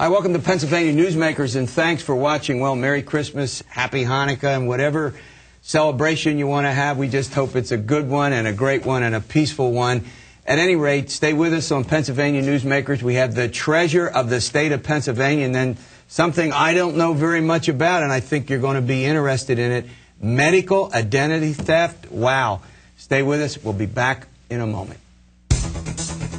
Hi, welcome to Pennsylvania Newsmakers, and thanks for watching. Well, Merry Christmas, Happy Hanukkah, and whatever celebration you want to have. We just hope it's a good one and a great one and a peaceful one. At any rate, stay with us on Pennsylvania Newsmakers. We have the treasure of the state of Pennsylvania, and then something I don't know very much about, and I think you're going to be interested in it, medical identity theft. Wow. Stay with us. We'll be back in a moment.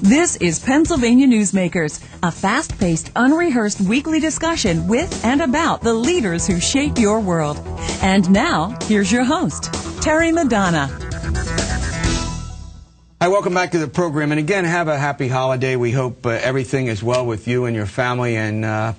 This is Pennsylvania Newsmakers, a fast-paced, unrehearsed weekly discussion with and about the leaders who shape your world. And now, here's your host, Terry Madonna. Hi, welcome back to the program. And again, have a happy holiday. We hope everything is well with you and your family, and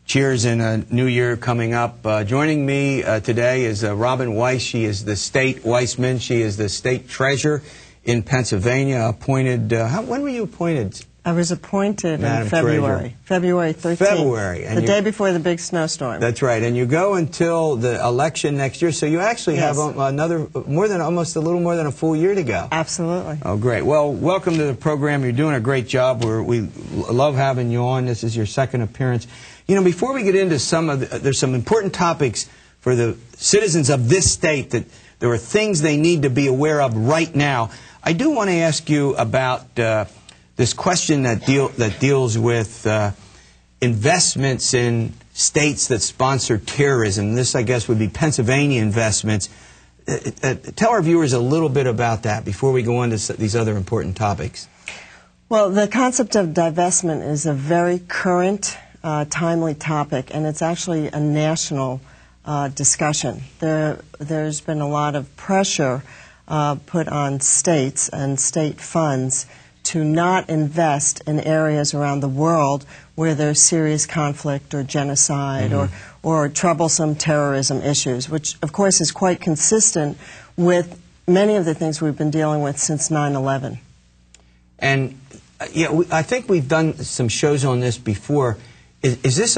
cheers in a new year coming up. Joining me today is Robin Weiss. She is the state Wiessmann. She is the state treasurer in Pennsylvania, appointed, when were you appointed? I was appointed Madam in February. Treasurer. February 13th. February. And the day before the big snowstorm. That's right. And you go until the election next year, so you actually Yes. have almost a little more than a full year to go. Absolutely. Oh, great. Well, welcome to the program. You're doing a great job. We love having you on. This is your second appearance. You know, before we get into there's some important topics for the citizens of this state that there are things they need to be aware of right now. I do want to ask you about this question that deals with investments in states that sponsor terrorism. This, I guess, would be Pennsylvania investments. Tell our viewers a little bit about that before we go on to these other important topics. Well, the concept of divestment is a very current, timely topic, and it's actually a national discussion. There's been a lot of pressure put on states and state funds to not invest in areas around the world where there's serious conflict or genocide or troublesome terrorism issues, which of course is quite consistent with many of the things we've been dealing with since 9/11. And I think we've done some shows on this before. Is this,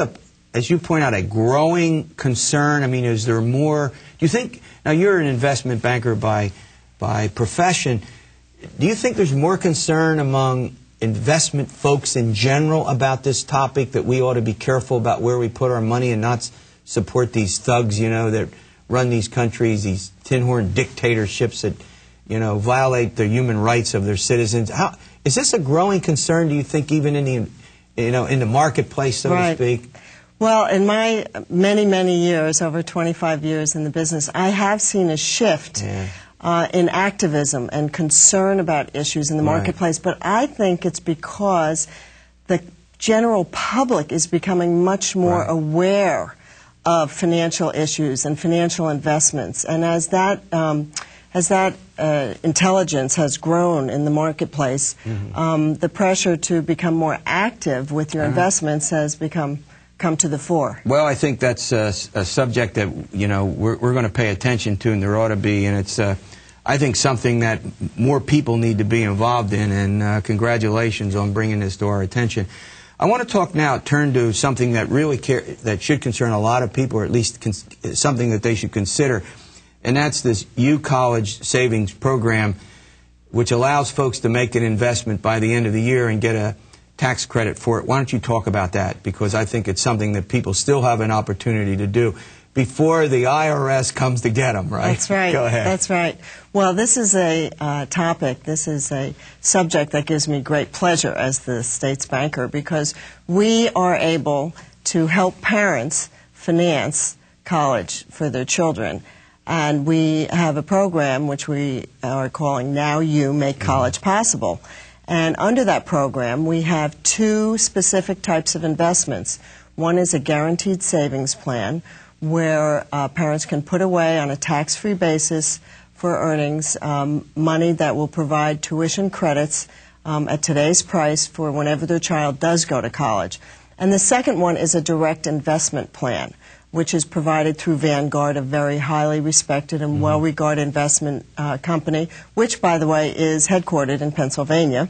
as you point out, a growing concern? I mean, is there more? Do you think, now you're an investment banker by profession, do you think there's more concern among investment folks in general about this topic, that we ought to be careful about where we put our money and not support these thugs, you know, that run these countries, these tin-horn dictatorships that, you know, violate the human rights of their citizens? Is this a growing concern, do you think, even in the marketplace, so to speak? Well, in my many years, over 25 years in the business, I have seen a shift in activism and concern about issues in the marketplace, but I think it's because the general public is becoming much more aware of financial issues and financial investments, and as that intelligence has grown in the marketplace, the pressure to become more active with your investments has come to the fore. Well, I think that's a subject that, you know, we're going to pay attention to, and there ought to be, and it's I think something that more people need to be involved in, and congratulations on bringing this to our attention. I want to talk now, turn to something that really that should concern a lot of people, or at least something that they should consider, and that's this U-College savings program, which allows folks to make an investment by the end of the year and get a tax credit for it. Why don't you talk about that? Because I think it's something that people still have an opportunity to do before the IRS comes to get them, right? That's right. Go ahead. That's right. Well, this is a topic, this is a subject that gives me great pleasure as the state's banker, because we are able to help parents finance college for their children. And we have a program which we are calling Now You Make College Possible. And under that program, we have two specific types of investments. One is a guaranteed savings plan, where parents can put away on a tax-free basis for earnings money that will provide tuition credits at today's price for whenever their child does go to college. And the second one is a direct investment plan, which is provided through Vanguard, a very highly respected and well-regarded investment company, which, by the way, is headquartered in Pennsylvania.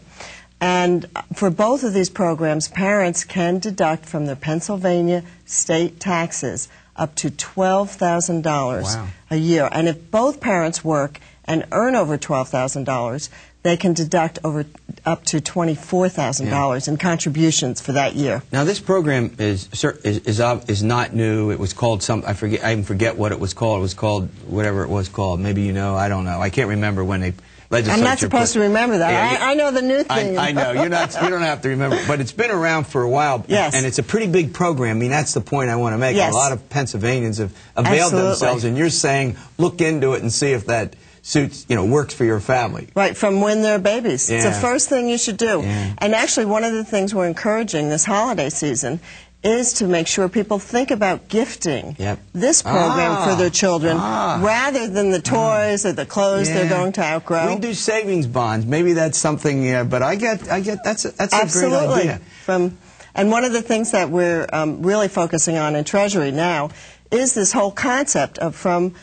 And for both of these programs, parents can deduct from their Pennsylvania state taxes up to $12,000 a year. And if both parents work and earn over $12,000, they can deduct over up to $24,000 in contributions for that year. Now, this program is not new. It was called I even forget what it was called. It was called whatever it was called. Maybe you know. I don't know. I can't remember when they. I'm not supposed to remember that. Yeah, I know the new thing. I know you're not. You don't have to remember, but it's been around for a while. Yes. And it's a pretty big program. I mean, that's the point I want to make. Yes. A lot of Pennsylvanians have availed themselves, and you're saying look into it and see if that suits, works for your family. Right, from when they're babies. Yeah. It's the first thing you should do. Yeah. And actually, one of the things we're encouraging this holiday season is to make sure people think about gifting this program for their children rather than the toys or the clothes they're going to outgrow. We do savings bonds. Maybe that's something, but I get that's a Absolutely. great idea. And one of the things that we're really focusing on in Treasury now is this whole concept of from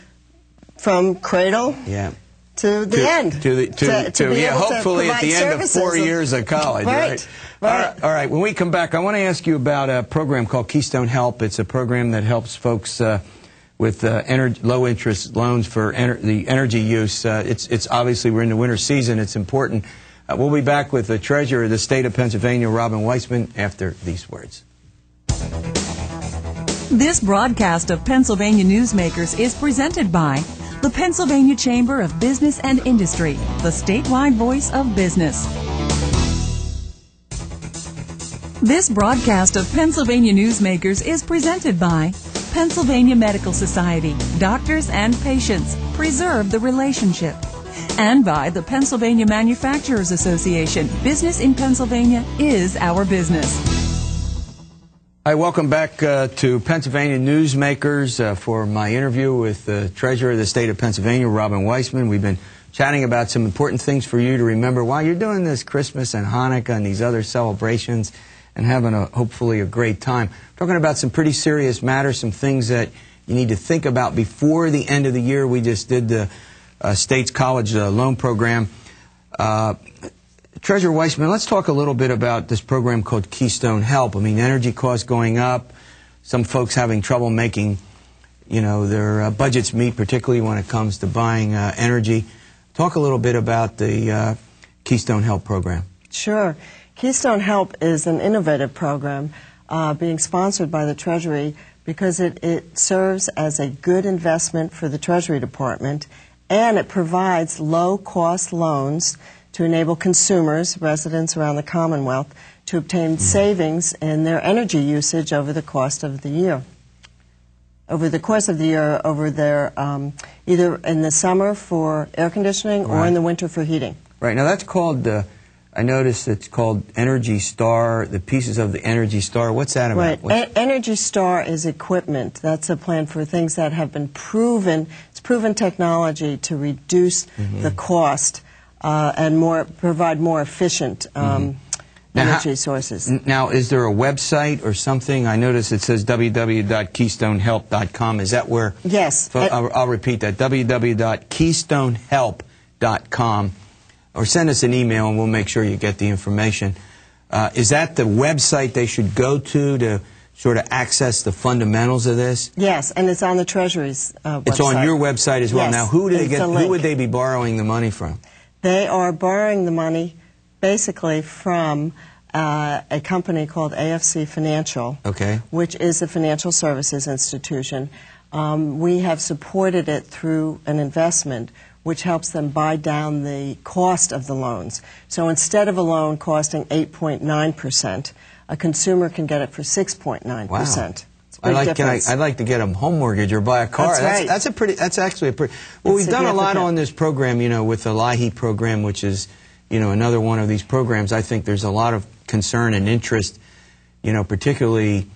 cradle to the end. Hopefully at the end of 4 years of college, right? Right. All right. When we come back, I want to ask you about a program called Keystone Help. It's a program that helps folks with low-interest loans for the energy use. It's obviously we're in the winter season. It's important. We'll be back with the Treasurer of the State of Pennsylvania, Robin Wiessmann, after these words. This broadcast of Pennsylvania Newsmakers is presented by the Pennsylvania Chamber of Business and Industry, the statewide voice of business. This broadcast of Pennsylvania Newsmakers is presented by Pennsylvania Medical Society. Doctors and patients, preserve the relationship. And by the Pennsylvania Manufacturers Association. Business in Pennsylvania is our business. Hi, welcome back to Pennsylvania Newsmakers for my interview with the Treasurer of the State of Pennsylvania, Robin Wiessmann. We've been chatting about some important things for you to remember while you're doing this Christmas and Hanukkah and these other celebrations and having hopefully a great time. We're talking about some pretty serious matters, some things that you need to think about before the end of the year. We just did the State's College Loan Program. Treasurer Wiessmann, let's talk a little bit about this program called Keystone Help. I mean, energy costs going up, some folks having trouble making, their budgets meet, particularly when it comes to buying energy. Talk a little bit about the Keystone Help program. Sure. Keystone Help is an innovative program being sponsored by the Treasury because it serves as a good investment for the Treasury Department, and it provides low-cost loans to enable consumers, residents around the Commonwealth, to obtain savings in their energy usage over the course of the year. Over their either in the summer for air conditioning or in the winter for heating. Right. Now that's called, I noticed it's called Energy Star, the pieces of the Energy Star. What's that about? Right. Energy Star is equipment. That's a plan for things that have been proven. It's proven technology to reduce the cost and provide more efficient energy sources. Now, is there a website or something? I notice it says www.keystonehelp.com. Is that where? Yes. I'll repeat that, www.keystonehelp.com. Or send us an email and we'll make sure you get the information. Is that the website they should go to sort of access the fundamentals of this? Yes, and it's on the Treasury's website. It's on your website as well. Yes, now, who would they be borrowing the money from? They are borrowing the money basically from a company called AFC Financial, which is a financial services institution. We have supported it through an investment which helps them buy down the cost of the loans. So instead of a loan costing 8.9%, a consumer can get it for 6.9%. Wow. Difference. I'd like to get a home mortgage or buy a car. That's right. That's actually a pretty. Well, we've done a lot on this program, with the LIHEAP program, which is, another one of these programs. I think there's a lot of concern and interest, particularly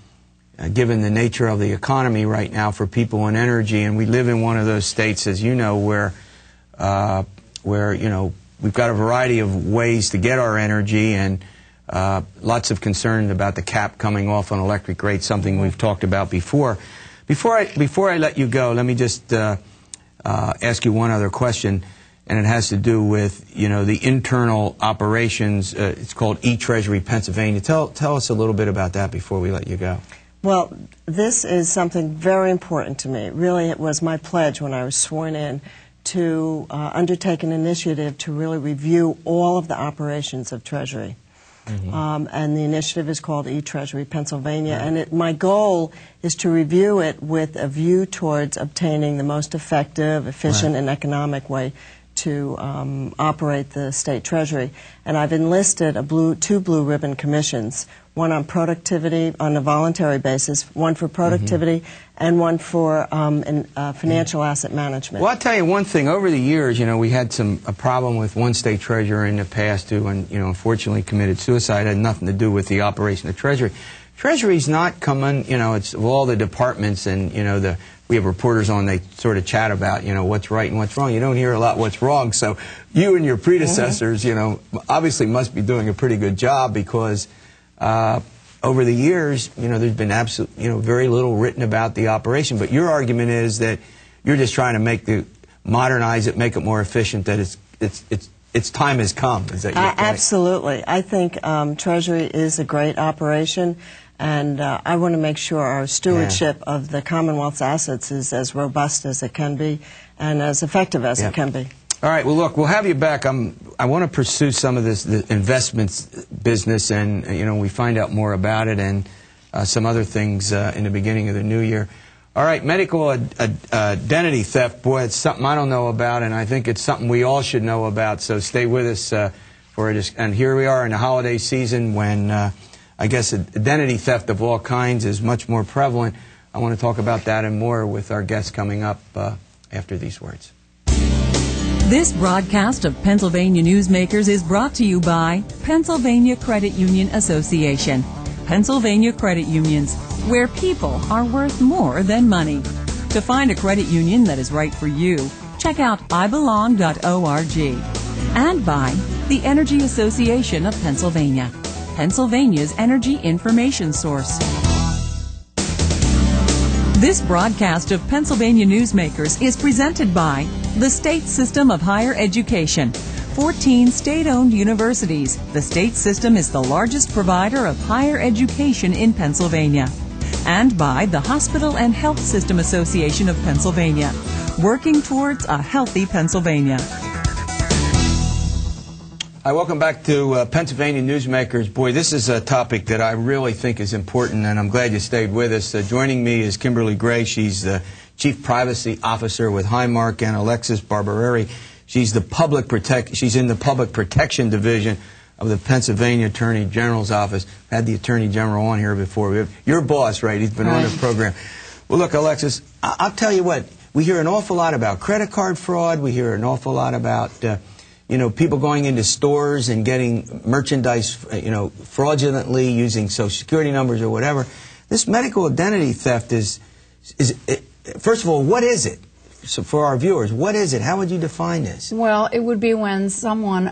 given the nature of the economy right now for people in energy. And we live in one of those states, as you know, where we've got a variety of ways to get our energy, and lots of concern about the cap coming off on electric rates, something we've talked about before. Before I let you go, let me just ask you one other question, and it has to do with the internal operations. It's called eTreasury Pennsylvania. Tell us a little bit about that before we let you go. Well, this is something very important to me. Really, it was my pledge when I was sworn in to undertake an initiative to really review all of the operations of Treasury. And the initiative is called eTreasury Pennsylvania. And my goal is to review it with a view towards obtaining the most effective, efficient, and economic way to operate the state treasury. And I've enlisted two blue ribbon commissions, one on productivity on a voluntary basis, one for productivity, and one for financial asset management. Well, I'll tell you one thing. Over the years, you know, we had a problem with one state treasurer in the past who, unfortunately committed suicide. It had nothing to do with the operation of Treasury. Treasury's not coming, it's of all the departments, and, we have reporters on, they sort of chat about, what's right and what's wrong. You don't hear a lot what's wrong. So you and your predecessors, obviously must be doing a pretty good job, because over the years, there's been very little written about the operation. But your argument is that you're just trying to modernize it, make it more efficient, that its time has come. Is that your point? Absolutely. I think Treasury is a great operation. And I want to make sure our stewardship of the Commonwealth's assets is as robust as it can be and as effective as it can be. All right. Well, look, we'll have you back. I want to pursue some of the investments business, and we find out more about it and some other things in the beginning of the new year. All right, medical identity theft. Boy, it's something I don't know about, and I think it's something we all should know about. So stay with us for it. And here we are in the holiday season when. I guess identity theft of all kinds is much more prevalent. I want to talk about that and more with our guests coming up after these words. This broadcast of Pennsylvania Newsmakers is brought to you by Pennsylvania Credit Union Association. Pennsylvania Credit Unions, where people are worth more than money. To find a credit union that is right for you, check out ibelong.org. And by the Energy Association of Pennsylvania, Pennsylvania's energy information source. This broadcast of Pennsylvania Newsmakers is presented by the State System of Higher Education. 14 state-owned universities. The state system is the largest provider of higher education in Pennsylvania. And by the Hospital and Health System Association of Pennsylvania, working towards a healthy Pennsylvania. Hi, welcome back to Pennsylvania Newsmakers. Boy, this is a topic that I really think is important, and I'm glad you stayed with us. Joining me is Kimberly Gray. She's the Chief Privacy Officer with Highmark, and Alexis Barbareri. She's in the Public Protection Division of the Pennsylvania Attorney General's Office. Had the Attorney General on here before. We have your boss, right? He's been on this program. Well, look, Alexis, I'll tell you what. We hear an awful lot about credit card fraud. We hear an awful lot about people going into stores and getting merchandise, fraudulently using Social Security numbers or whatever. This medical identity theft is first of all, what is it? So for our viewers, what is it? How would you define this? Well, it would be when someone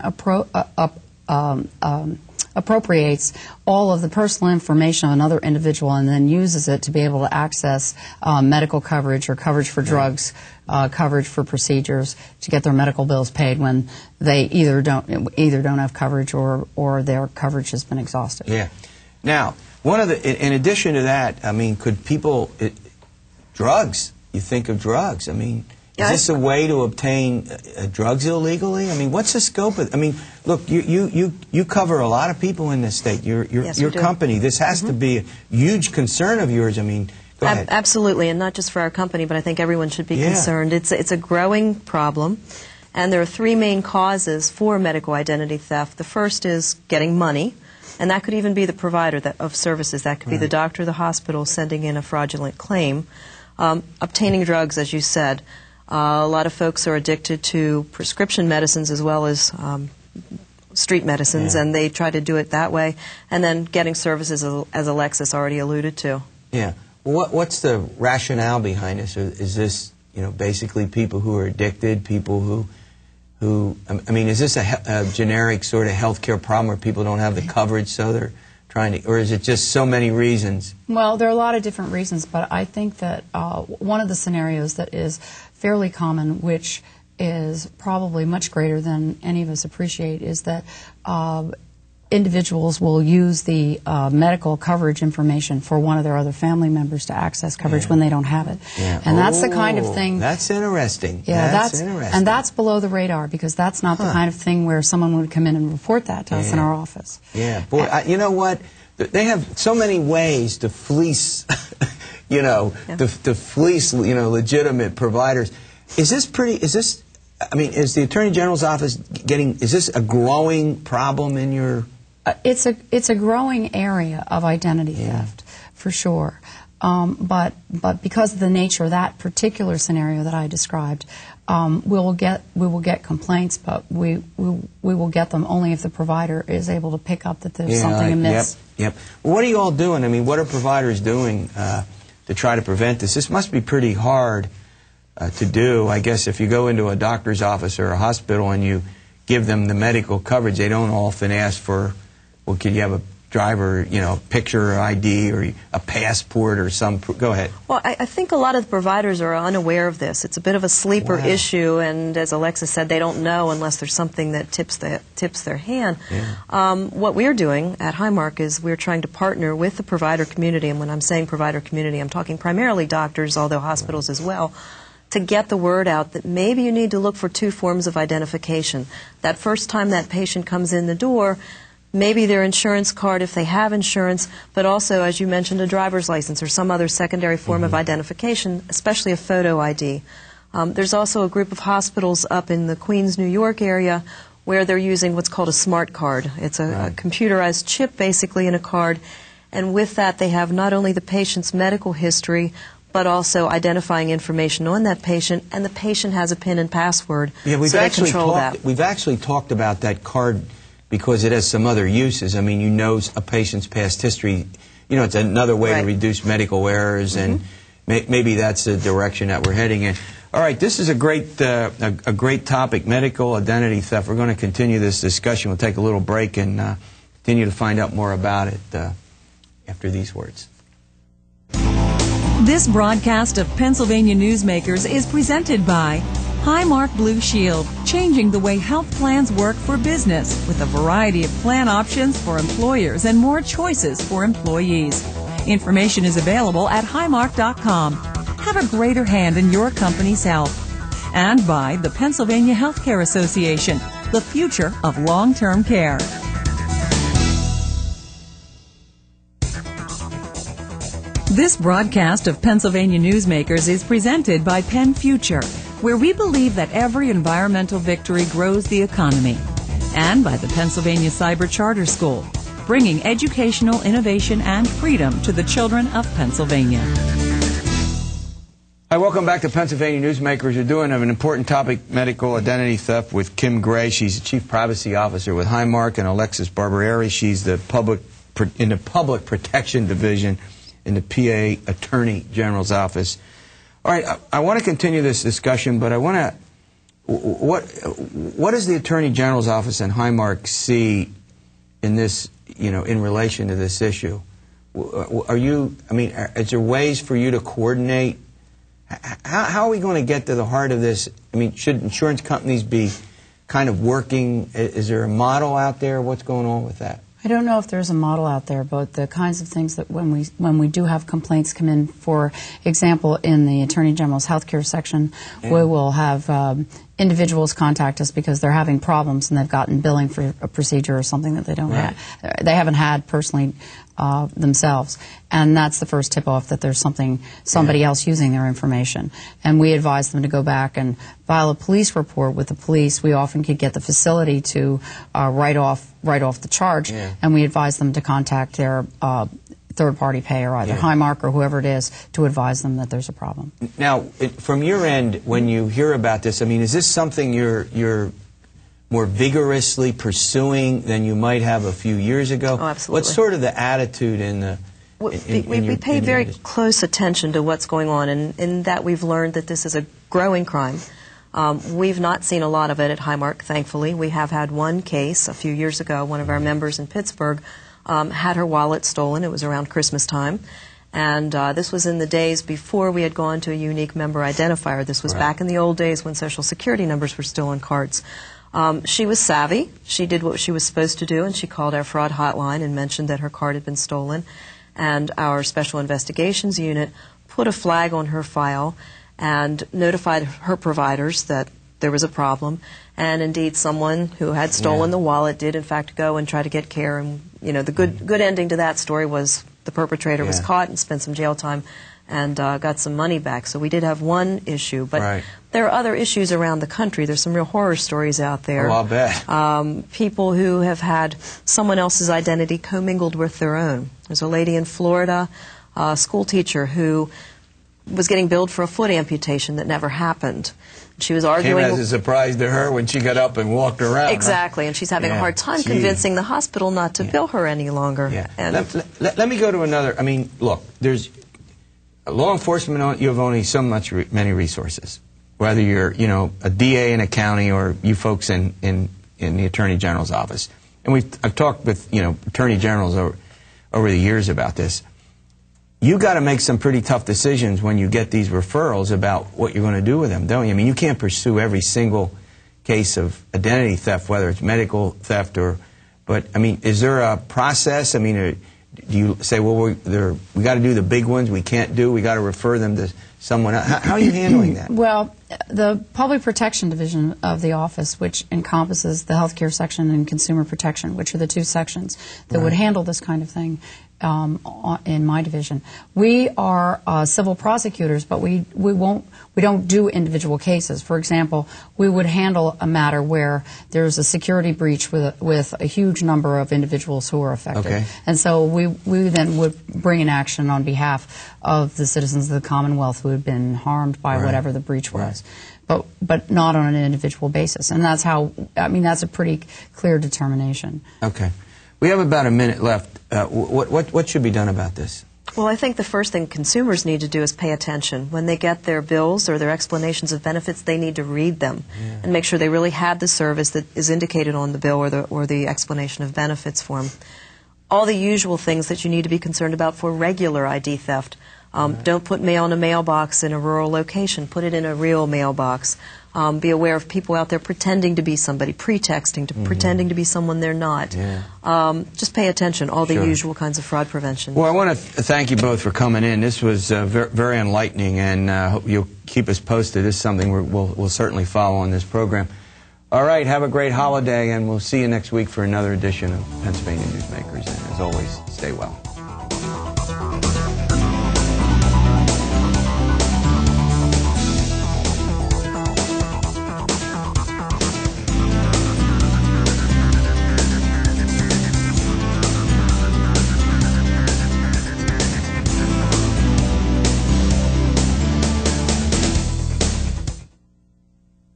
appropriates all of the personal information of another individual and then uses it to be able to access medical coverage or coverage for drugs, coverage for procedures, to get their medical bills paid when they either don't have coverage or their coverage has been exhausted. Yeah. Now, in addition to that, I mean, could people drugs? You think of drugs. I mean, is this a way to obtain drugs illegally? I mean, what's the scope of? I mean, look, you cover a lot of people in this state. Your company. This has to be a huge concern of yours. I mean, go ahead. Absolutely, and not just for our company, but I think everyone should be concerned. It's a growing problem, and there are three main causes for medical identity theft. The first is getting money, and that could even be the provider of services. That could be the doctor, the hospital sending in a fraudulent claim. Obtaining drugs, as you said. A lot of folks are addicted to prescription medicines as well as street medicines, and they try to do it that way. And then getting services, as Alexis already alluded to. Yeah. Well, what's the rationale behind this? Is this, basically people who are addicted, people who I mean, is this a generic sort of healthcare problem where people don't have the coverage, so they're trying to, or is it just so many reasons? Well, there are a lot of different reasons, but I think that one of the scenarios that is fairly common, which is probably much greater than any of us appreciate, is that individuals will use the medical coverage information for one of their other family members to access coverage when they don't have it. Yeah. And that's the kind of thing. That's interesting. Yeah, that's interesting. And that's below the radar, because that's not the kind of thing where someone would come in and report that to us in our office. Yeah, boy, you know what? They have so many ways to fleece, to fleece, legitimate providers. Is the Attorney General's office is this a growing problem in your... It's a growing area of identity theft, for sure. But because of the nature of that particular scenario that I described, we will get complaints, but we will get them only if the provider is able to pick up that there's something amiss. Yep. Well, what are you all doing? I mean, what are providers doing to try to prevent this? This must be pretty hard to do. I guess if you go into a doctor's office or a hospital and you give them the medical coverage, they don't often ask for, well, could you have a driver, picture ID or a passport or some... Go ahead. Well, I think a lot of the providers are unaware of this. It's a bit of a sleeper issue, and as Alexa said, they don't know unless there's something that tips their hand. Yeah. What we're doing at Highmark is we're trying to partner with the provider community, and when I'm saying provider community, I'm talking primarily doctors, although hospitals as well, to get the word out that maybe you need to look for two forms of identification. That first time that patient comes in the door, maybe their insurance card if they have insurance, but also, as you mentioned, a driver's license or some other secondary form of identification, especially a photo ID. There's also a group of hospitals up in the Queens, New York area where they're using what's called a smart card. It's a computerized chip basically in a card, and with that they have not only the patient's medical history, but also identifying information on that patient, and the patient has a PIN and password, so they control that. We've actually talked about that card because it has some other uses. I mean, a patient's past history. It's another way to reduce medical errors, and maybe that's the direction that we're heading in. All right, this is a great topic, medical identity theft. We're going to continue this discussion. We'll take a little break and continue to find out more about it after these words. This broadcast of Pennsylvania Newsmakers is presented by Highmark Blue Shield, changing the way health plans work for business with a variety of plan options for employers and more choices for employees. Information is available at highmark.com. Have a greater hand in your company's health. And by the Pennsylvania Healthcare Association, the future of long-term care. This broadcast of Pennsylvania Newsmakers is presented by Penn Future, where we believe that every environmental victory grows the economy, and by the Pennsylvania Cyber Charter School, bringing educational innovation and freedom to the children of Pennsylvania. Hi, welcome back to Pennsylvania Newsmakers. We're doing an important topic, medical identity theft, with Kim Gray. She's the Chief Privacy Officer with Highmark, and Alexis Barbieri. She's in the Public Protection Division in the PA Attorney General's office. All right, I want to continue this discussion, but I want to... What does the Attorney General's office and Highmark see in this, in relation to this issue? Is there ways for you to coordinate? How are we going to get to the heart of this? I mean, should insurance companies be kind of working? Is there a model out there? What's going on with that? I don't know if there's a model out there, but the kinds of things that when we do have complaints come in, for example, in the Attorney General's healthcare section, we will have individuals contact us because they're having problems and they've gotten billing for a procedure or something that they don't they haven't had personally themselves, and that's the first tip-off that there's somebody else using their information, and we advise them to go back and file a police report with the police. We often could get the facility to write off the charge, and we advise them to contact their third-party payer, either Highmark or whoever it is, to advise them that there's a problem. Now, from your end, when you hear about this, I mean, is this something you're more vigorously pursuing than you might have a few years ago? Oh, absolutely. What's sort of the attitude in the... We pay very close attention to what's going on, and in that we've learned that this is a growing crime. We've not seen a lot of it at Highmark, thankfully. We have had one case a few years ago. One of our members in Pittsburgh had her wallet stolen. It was around Christmas time. And this was in the days before we had gone to a unique member identifier. This was back in the old days when Social Security numbers were still on cards. She was savvy. She did what she was supposed to do, and she called our fraud hotline and mentioned that her card had been stolen. And our Special Investigations Unit put a flag on her file and notified her providers that there was a problem. And indeed, someone who had stolen the wallet did, in fact, go and try to get care. And, you know, the good ending to that story was the perpetrator was caught and spent some jail time and got some money back. So we did have one issue. But there are other issues around the country. There's some real horror stories out there. Oh, I'll bet. People who have had someone else's identity commingled with their own. There's a lady in Florida, a school teacher, who was getting billed for a foot amputation that never happened. She was arguing. Came as a surprise to her when she got up and walked around. Exactly, and she's having a hard time convincing the hospital not to bill her any longer. And let me go to another. I mean, look, there's law enforcement. You have only so many resources. Whether you're, you know, a DA in a county or you folks in the Attorney General's office, and I've talked with, you know, Attorney Generals over the years about this. You got to make some pretty tough decisions when you get these referrals about what you're going to do with them, don't you? I mean, you can't pursue every single case of identity theft, whether it's medical theft or. But I mean, is there a process? I mean, do you say, well, we got to do the big ones we can't do, we got to refer them to someone else? How are you handling that? Well, the Public Protection Division of the office, which encompasses the healthcare section and consumer protection, which are the two sections that would handle this kind of thing in my division. We are civil prosecutors, but we don't do individual cases. For example, we would handle a matter where there's a security breach with a huge number of individuals who are affected. And so we then would bring an action on behalf of the citizens of the Commonwealth who had been harmed by whatever the breach was. But not on an individual basis. And that's how, I mean, that's a pretty clear determination. Okay. We have about a minute left. What should be done about this? Well, I think the first thing consumers need to do is pay attention. When they get their bills or their explanations of benefits, they need to read them and make sure they really had the service that is indicated on the bill or the explanation of benefits form. All the usual things that you need to be concerned about for regular ID theft. Don't put mail in a mailbox in a rural location. Put it in a real mailbox. Be aware of people out there pretending to be somebody, pretexting, pretending to be someone they're not. Just pay attention, all the usual kinds of fraud prevention. Well, I want to thank you both for coming in. This was very enlightening, and I hope you'll keep us posted. This is something we'll certainly follow on this program. All right, have a great holiday, and we'll see you next week for another edition of Pennsylvania Newsmakers. And as always, stay well.